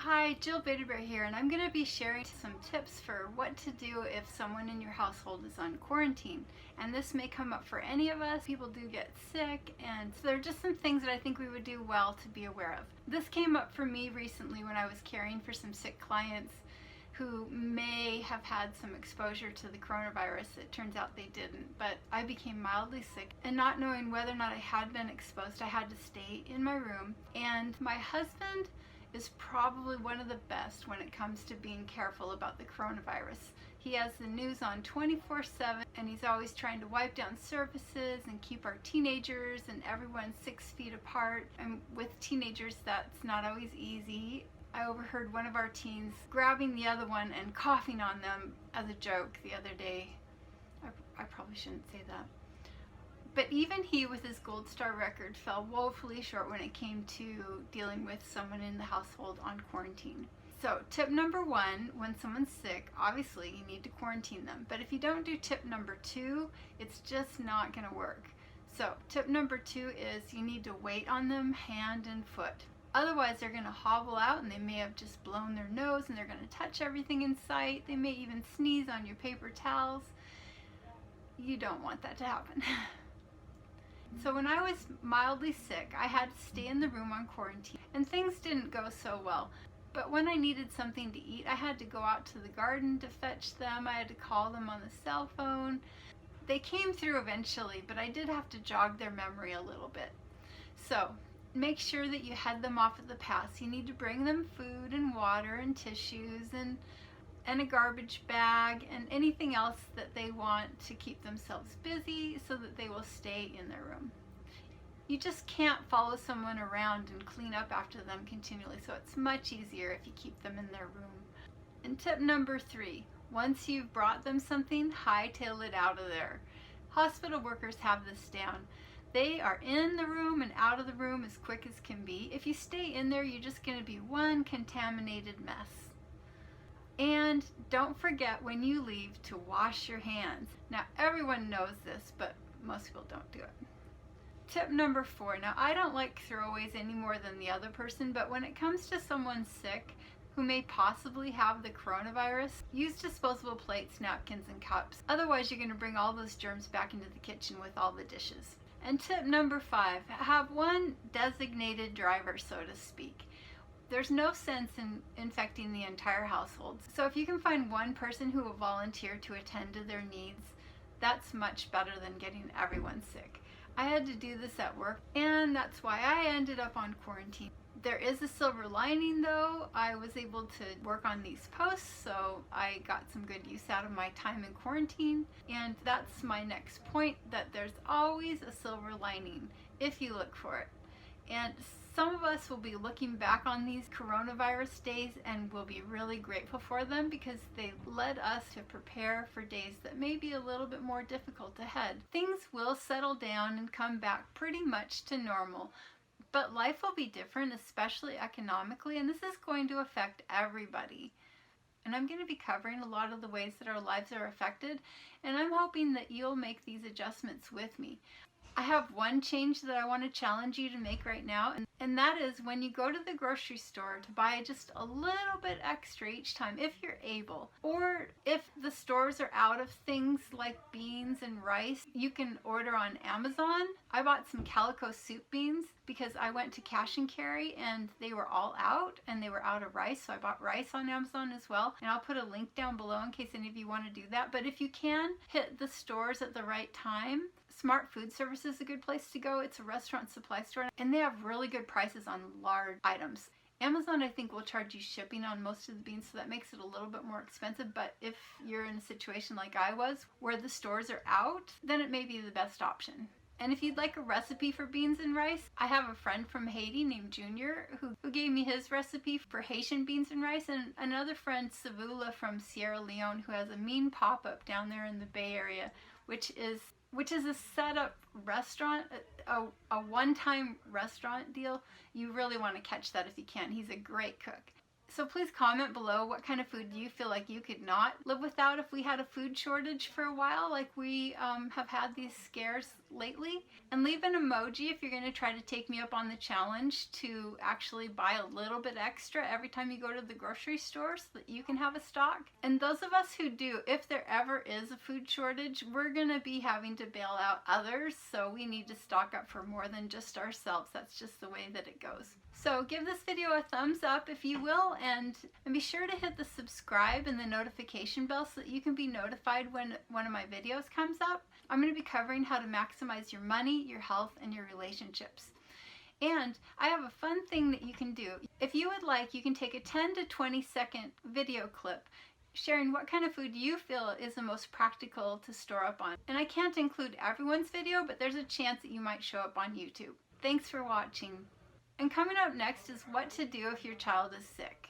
Hi, Jill Beytebiere here, and I'm going to be sharing some tips for what to do if someone in your household is on quarantine. And this may come up for any of us. People do get sick, and so there are just some things that I think we would do well to be aware of. This came up for me recently when I was caring for some sick clients who may have had some exposure to the coronavirus. It turns out they didn't, but I became mildly sick, and not knowing whether or not I had been exposed, I had to stay in my room. And my husband is probably one of the best when it comes to being careful about the coronavirus. He has the news on 24/7, and he's always trying to wipe down surfaces and keep our teenagers and everyone 6 feet apart. And with teenagers, that's not always easy. I overheard one of our teens grabbing the other one and coughing on them as a joke the other day. I probably shouldn't say that. But even he, with his gold star record, fell woefully short when it came to dealing with someone in the household on quarantine. So tip number one, when someone's sick, obviously you need to quarantine them. But if you don't do tip number two, it's just not going to work. So tip number two is you need to wait on them hand and foot. Otherwise they're going to hobble out, and they may have just blown their nose, and they're going to touch everything in sight. They may even sneeze on your paper towels. You don't want that to happen. So when I was mildly sick, I had to stay in the room on quarantine, and things didn't go so well. But when I needed something to eat, I had to go out to the garden to fetch them. I had to call them on the cell phone. They came through eventually, but I did have to jog their memory a little bit. So make sure that you head them off at the pass. You need to bring them food and water and tissues and a garbage bag and anything else that they want to keep themselves busy so that they will stay in their room. You just can't follow someone around and clean up after them continually, so it's much easier if you keep them in their room. And tip number three, once you've brought them something, hightail it out of there. Hospital workers have this down. They are in the room and out of the room as quick as can be. If you stay in there, you're just going to be one contaminated mess. And don't forget when you leave to wash your hands. Now everyone knows this, but most people don't do it. Tip number four. Now I don't like throwaways any more than the other person, but when it comes to someone sick who may possibly have the coronavirus, use disposable plates, napkins, and cups. Otherwise you're going to bring all those germs back into the kitchen with all the dishes. And tip number five, have one designated driver, so to speak. There's no sense in infecting the entire household. So if you can find one person who will volunteer to attend to their needs, that's much better than getting everyone sick. I had to do this at work, and that's why I ended up on quarantine. There is a silver lining though. I was able to work on these posts, so I got some good use out of my time in quarantine. And that's my next point, that there's always a silver lining if you look for it. And some of us will be looking back on these coronavirus days and will be really grateful for them because they led us to prepare for days that may be a little bit more difficult ahead. Things will settle down and come back pretty much to normal, but life will be different, especially economically, and this is going to affect everybody. And I'm going to be covering a lot of the ways that our lives are affected, and I'm hoping that you'll make these adjustments with me. I have one change that I want to challenge you to make right now, and that is when you go to the grocery store to buy just a little bit extra each time, if you're able, or if the stores are out of things like beans and rice, you can order on Amazon. I bought some calico soup beans because I went to cash and carry and they were all out, and they were out of rice, so I bought rice on Amazon as well, and I'll put a link down below in case any of you want to do that. But if you can hit the stores at the right time, Smart Food Service is a good place to go. It's a restaurant supply store, and they have really good prices on large items. Amazon, I think, will charge you shipping on most of the beans, so that makes it a little bit more expensive. But if you're in a situation like I was, where the stores are out, then it may be the best option. And if you'd like a recipe for beans and rice, I have a friend from Haiti named Junior who gave me his recipe for Haitian beans and rice, and another friend, Savula from Sierra Leone, who has a mean pop-up down there in the Bay Area, which is a set-up restaurant, a one-time restaurant deal. You really want to catch that if you can. He's a great cook. So please comment below what kind of food you feel like you could not live without if we had a food shortage for a while, like we have had these scares lately. And leave an emoji if you're going to try to take me up on the challenge to actually buy a little bit extra every time you go to the grocery store so that you can have a stock. And those of us who do, if there ever is a food shortage, we're going to be having to bail out others, so we need to stock up for more than just ourselves. That's just the way that it goes. So give this video a thumbs up if you will, and be sure to hit the subscribe and the notification bell so that you can be notified when one of my videos comes up. I'm going to be covering how to maximize your money, your health, and your relationships. And I have a fun thing that you can do. If you would like, you can take a 10 to 20 second video clip sharing what kind of food you feel is the most practical to store up on. And I can't include everyone's video, but there's a chance that you might show up on YouTube. Thanks for watching. And coming up next is what to do if your child is sick.